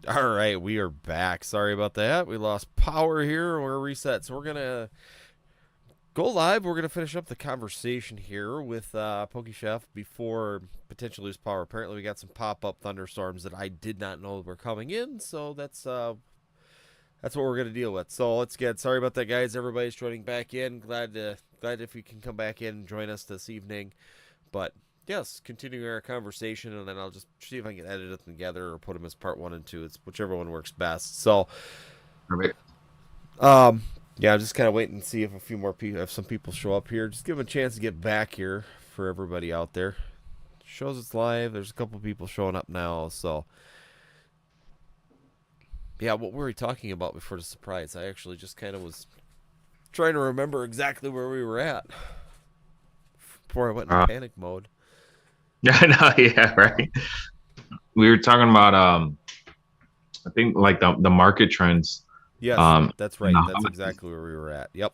All right, we are back. Sorry about that. We lost power here. We're reset. So we're going to go live. We're going to finish up the conversation here with PokeChef before potentially lose power. Apparently, we got some pop-up thunderstorms that I did not know were coming in. So that's what we're going to deal with. So let's get sorry about that, guys. Everybody's joining back in. Glad if you can come back in and join us this evening. But yes, continuing our conversation, and then I'll just see if I can edit it together or put them as part one and two. It's whichever one works best. So, Perfect. um, yeah, I'm just kind of waiting to see if a few more people, if some people show up here. Just give them a chance to get back here for everybody out there. Shows it's live. There's a couple people showing up now. So, yeah, what were we talking about before the surprise? I actually just kind of was trying to remember exactly where we were at before I went into Uh, panic mode. yeah, no, yeah, right. We were talking about I think like the market trends Yes, that's in right. the That's holidays. exactly where we were at. Yep.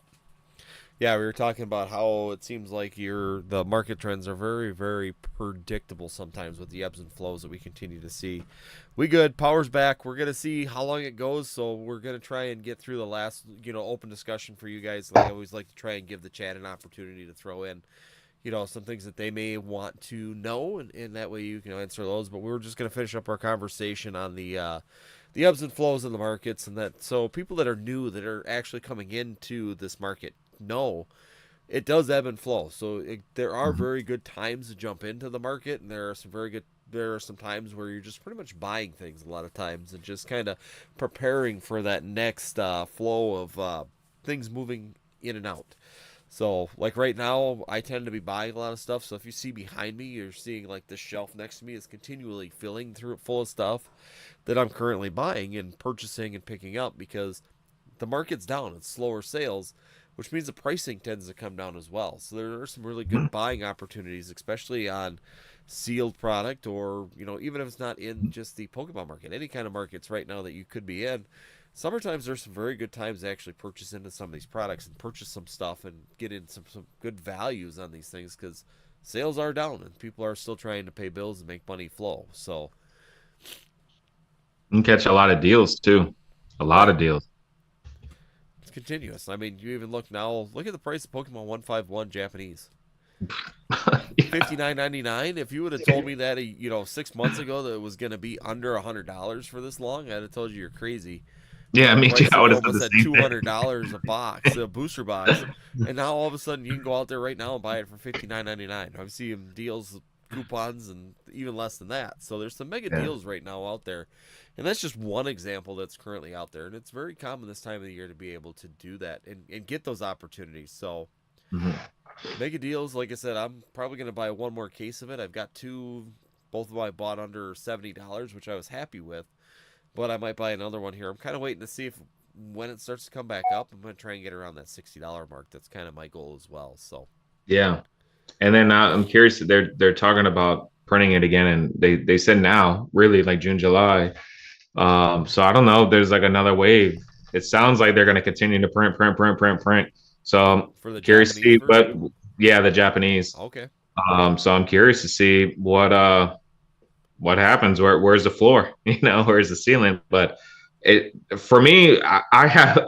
Yeah, we were talking about how it seems like the market trends are very, very predictable sometimes with the ebbs and flows that we continue to see. We good. Power's back. We're gonna see how long it goes, so we're gonna try and get through the last, open discussion for you guys. Like I always like to try and give the chat an opportunity to throw in, some things that they may want to know, and that way you can answer those. But we were just gonna finish up our conversation on the ebbs and flows in the markets, and that so people that are new that are actually coming into this market know it does ebb and flow. So there are Mhm. very good times to jump into the market, and there are some times where you're just pretty much buying things a lot of times and just kind of preparing for that next flow of things moving in and out. So, like right now, I tend to be buying a lot of stuff. So if you see behind me, you're seeing like this shelf next to me is continually filling through full of stuff that I'm currently buying and purchasing and picking up because the market's down. It's slower sales, which means the pricing tends to come down as well. So there are some really good buying opportunities, especially on sealed product or, even if it's not in just the Pokemon market, any kind of markets right now that you could be in. Summertimes there's some very good times to actually purchase into some of these products and purchase some stuff and get in some good values on these things because sales are down and people are still trying to pay bills and make money flow. So, You can catch a lot of deals too. A oh lot yeah, of deals. it's continuous. I mean, you even look now, look at the price of Pokemon 151 Japanese. Yeah. 59.99. If you would have told me that 6 months ago that it was going to be under $100 for this long, I'd have told you you're crazy. With Yeah, the me too. price I of would have said almost the at same $200 a box, thing. a booster box, and now all of a sudden you can go out there right now and buy it for 59.99. I'm seeing deals, coupons, and even less than that. So there's some mega Yeah. deals right now out there, and that's just one example that's currently out there. And it's very common this time of the year to be able to do that and get those opportunities. So Mhm. mega deals, like I said, I'm probably going to buy one more case of it. I've got two, both of them I bought under $70, which I was happy with. But I might buy another one here. I'm kind of waiting to see if when it starts to come back up, I'm going to try and get around that $60 mark. That's kind of my goal as well. So, Yeah. And then I'm curious, they're talking about printing it again, and they said now, really like June, July. So I don't know if there's like another wave. It sounds like they're going to continue to print, print, print, print, print. So I'm for the curious to Japanese see version, what, yeah, the Japanese. okay. So I'm curious to see what happens. Where's the floor? Where's the ceiling? But it for me, I have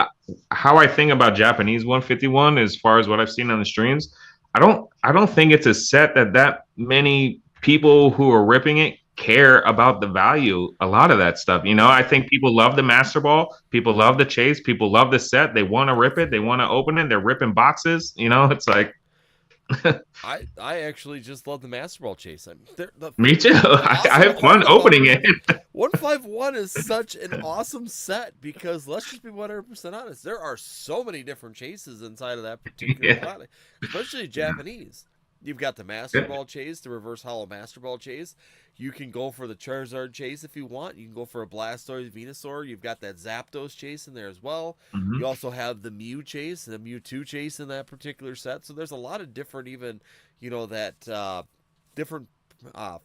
how I think about Japanese 151 as far as what I've seen on the streams. I don't think it's a set that many people who are ripping it care about the value. A lot of that stuff, I think people love the Master Ball. People love the chase. People love the set. They want to rip it. They want to open it. They're ripping boxes. It's like I actually just love the Master Ball chase. I mean, me too. the I awesome have fun part about opening it. 151 is such an awesome set because let's just be 100% honest. There are so many different chases inside of that particular Yeah. product, especially Japanese. You've got the Master Yeah. Ball chase, the Reverse Hollow Master Ball chase. You can go for the Charizard chase if you want. You can go for a Blastoise Venusaur. You've got that Zapdos chase in there as well. Mhm. You also have the Mew chase and the Mewtwo chase in that particular set. So there's a lot of different, even, that different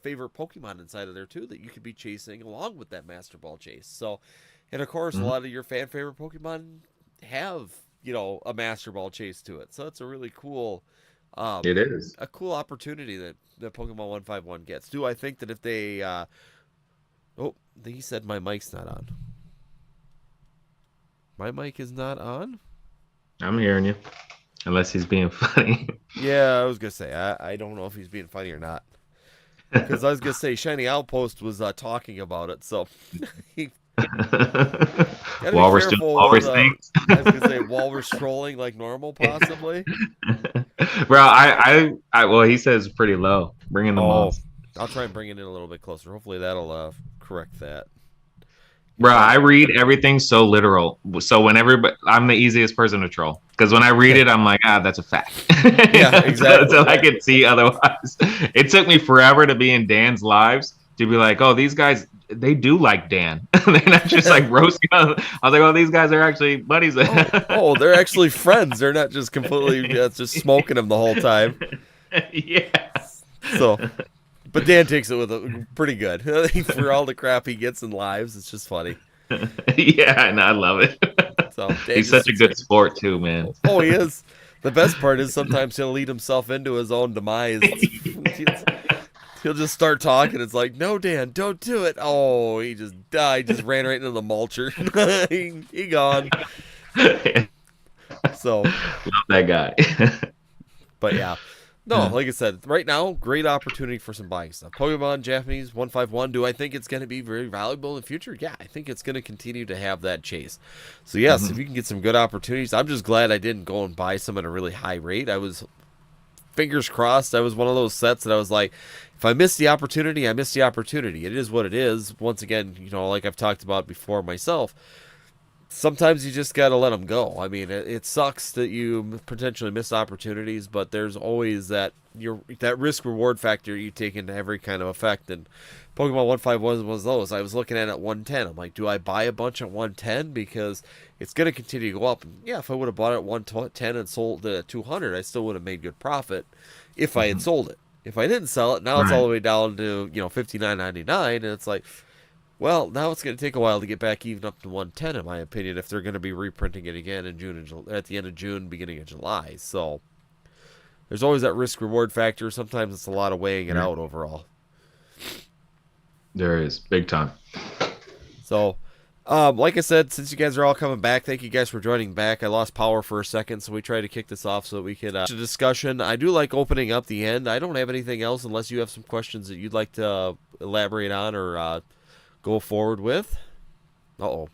favorite Pokemon inside of there too that you could be chasing along with that Master Ball chase. So, and of course, a Mhm. lot of your fan favorite Pokemon have a Master Ball chase to it. So it's a really cool, um, It is. a cool opportunity that Pokemon 151 gets. Do I think that if they Oh, he said my mic's not on. My mic is not on? I'm hearing you. Unless he's being funny. Yeah, I was going to say, I don't know if he's being funny or not. Because I was going to say, Shiny Outpost was talking about it, so he gotta be Walrus doing careful with, walrus things. I was going to say, while we're strolling like normal, possibly. Bro, well, he says pretty low. Bring in the Oh, mouse. I'll try and bring it in a little bit closer. Hopefully that'll correct that. Bro, If I I read everything so literal. So whenever I'm the easiest person to troll because when I read it, I'm like, that's a fact. Yeah, exactly. Until I can see otherwise. It took me forever to be in Dan's lives to be like, oh, these guys, they do like Dan. They're not just like roasting. I was like, oh, these guys are actually buddies. Oh, they're actually friends. They're not just completely just smoking them the whole time. Yeah. So, but Dan takes it with a pretty good. For all the crap he gets in lives, it's just funny. Yeah, and I love it. So Dan He's just such a good sport too, man. Oh, he is. The best part is sometimes he'll lead himself into his own demise. He'll just start talking. It's like, no, Dan, don't do it. Oh, he just died. Just ran right into the mulcher. he gone. So, love that guy. but yeah. No, like I said, right now, great opportunity for some buying stuff. Pokemon Japanese 151. Do I think it's going to be very valuable in the future? Yeah, I think it's going to continue to have that chase. So, yes, if you can get some good opportunities, I'm just glad I didn't go and buy some at a really high rate. I was, fingers crossed, I was one of those sets that I was like, if I miss the opportunity, I miss the opportunity. It is what it is. Once again, like I've talked about before myself, sometimes you just got to let them go. I mean, it sucks that you potentially miss opportunities, but there's always that risk reward factor you take into every kind of effect. And Pokemon 151 was those. I was looking at it at 110. I'm like, do I buy a bunch at 110 because it's going to continue to go up? And yeah, if I would have bought it at 110 and sold it at 200, I still would have made good profit if I had sold it. If I didn't sell it, now it's all the way down to $59.99, and it's like, well, now it's going to take a while to get back even up to 110, in my opinion, if they're going to be reprinting it again in June and at the end of June, beginning of July. So there's always that risk reward factor. Sometimes it's a lot of weighing it out overall. There is big time. So, like I said, since you guys are all coming back, thank you guys for joining back. I lost power for a second, so we tried to kick this off so that we could a discussion. I do like opening up the end. I don't have anything else unless you have some questions that you'd like to elaborate on or go forward with. Uh-oh.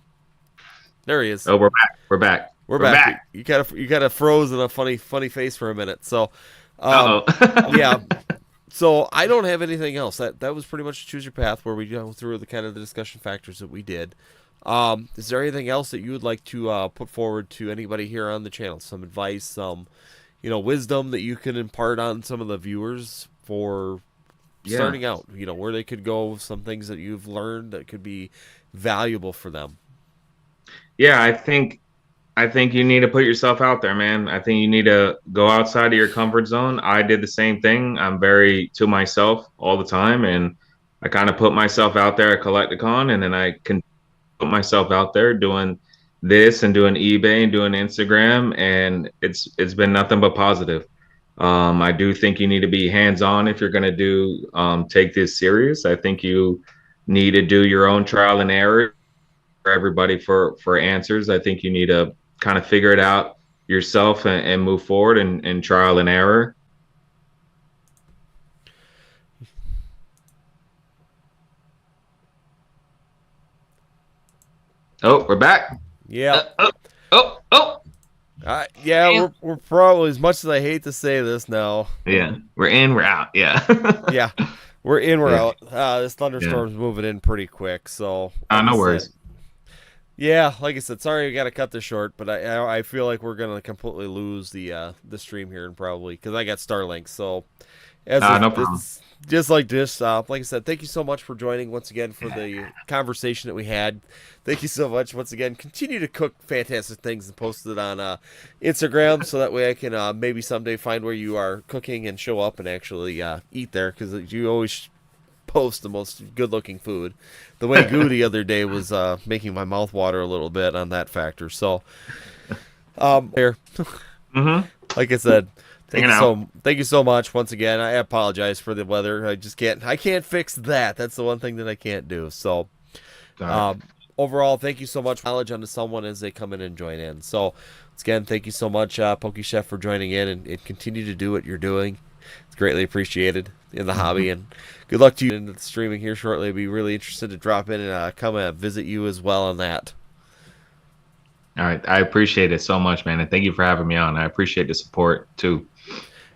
There he is. Oh, we're back. We're back. We're back. You kind of froze in a funny face for a minute. So, yeah. So I don't have anything else. That was pretty much Choose Your Path, where we go through the kind of the discussion factors that we did. Is there anything else that you would like to put forward to anybody here on the channel? Some advice, some wisdom that you can impart on some of the viewers for starting out, where they could go, some things that you've learned that could be valuable for them. Yeah, I think you need to put yourself out there, man. I think you need to go outside of your comfort zone. I did the same thing. I'm very to myself all the time, and I kind of put myself out there at Collecticon, and then I can put myself out there doing this and doing eBay and doing Instagram, and it's been nothing but positive. I do think you need to be hands-on if you're going to take this serious. I think you need to do your own trial and error for everybody for answers. I think you need to kind of figure it out yourself and move forward and trial and error. Oh, we're back. Yeah. Oh. Yeah, we're probably, as much as I hate to say this now. Yeah, we're in, we're out. Yeah. Yeah, we're in, we're out. This thunderstorm's moving in pretty quick, so. No worries. Yeah, like I said, sorry we got to cut this short, but I feel like we're gonna completely lose the stream here, and probably because I got Starlink. So, no problem. Just like this, like I said, thank you so much for joining once again for the conversation that we had. Thank you so much once again. Continue to cook fantastic things and post it on Instagram, so that way I can maybe someday find where you are cooking and show up and actually eat there, because you always post the most good-looking food. The way Goo the other day was making my mouth water a little bit on that factor. So, here, like I said, Hanging out. Thank you so much once again. I apologize for the weather. I can't fix that. That's the one thing that I can't do. So, All right. um, overall, thank you so much for knowledge onto someone as they come in and join in. So, once again, thank you so much, PokeChef, for joining in and continue to do what you're doing. It's greatly appreciated in the hobby, and good luck to you in the streaming here shortly. I'd be really interested to drop in and come and visit you as well on that. All right. I appreciate it so much, man. And thank you for having me on. I appreciate the support too.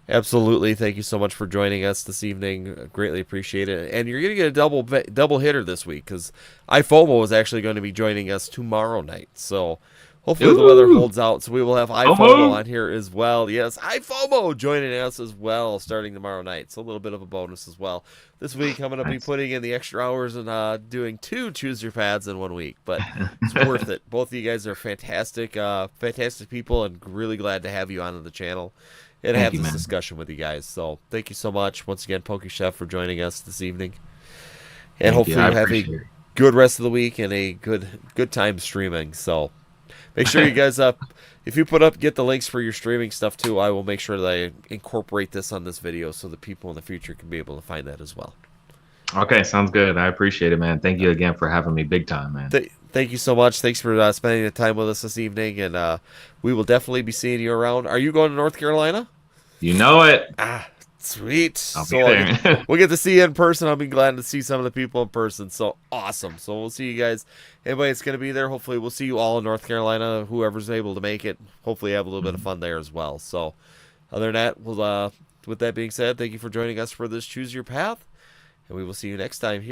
Absolutely. Thank you so much for joining us this evening. Greatly appreciate it. And you're going to get a double hitter this week because iFOMO is actually going to be joining us tomorrow night. So hopefully the weather holds out. So we will have iFOMO on here as well. Yes, iFOMO joining us as well starting tomorrow night. So a little bit of a bonus as well. This week I'm going to be putting in the extra hours and doing 2 Choose Your Paths in 1 week. But it's worth it. Both of you guys are fantastic, fantastic people, and really glad to have you on the channel and have this discussion with you guys. So thank you so much once again, PokeChef, for joining us this evening. And hopefully you have a good rest of the week and a good time streaming. So make sure you guys if you get the links for your streaming stuff too, I will make sure that I incorporate this on this video so that people in the future can be able to find that as well. Okay, sounds good. I appreciate it, man. Thank you again for having me big time, man. Thank you so much. Thanks for spending the time with us this evening, and we will definitely be seeing you around. Are you going to North Carolina? You know it. Sweet. I'll be there. We'll get to see you in person. I'll be glad to see some of the people in person. So awesome. So we'll see you guys. Anybody that's going to be there, hopefully we'll see you all in North Carolina. Whoever's able to make it, hopefully have a little bit of fun there as well. So other than that, with that being said, thank you for joining us for this Choose Your Path, and we will see you next time here.